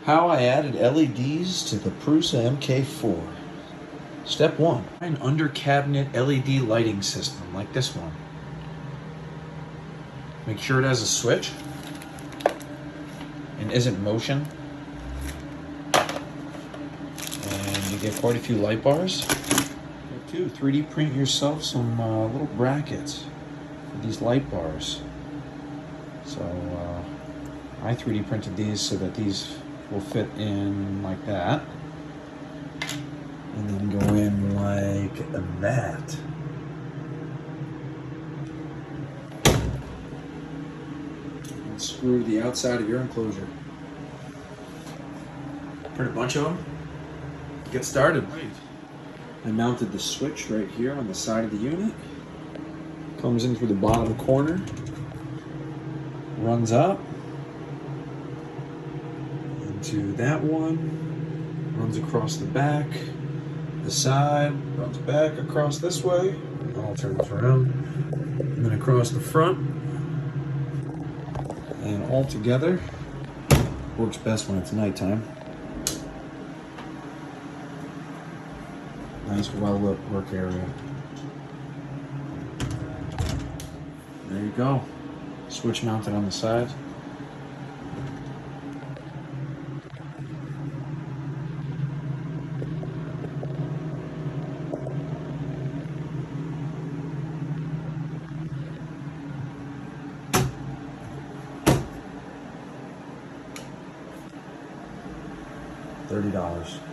How I added LEDs to the Prusa MK4. Step 1. An under cabinet LED lighting system like this one. Make sure it has a switch and isn't motion. And you get quite a few light bars. Step 2. 3D print yourself some little brackets for these light bars. So I 3D printed these so that these will fit in like that. And then go in like that. And screw the outside of your enclosure. Print a bunch of them. Get started. Right. I mounted the switch right here on the side of the unit. Comes in through the bottom corner. Runs up into that one. Runs across the back. The side, runs back across this way. I'll turn this around. And then across the front. And all together. Works best when it's nighttime. Nice well-lit work area. There you go. Switch mounted on the side. $30.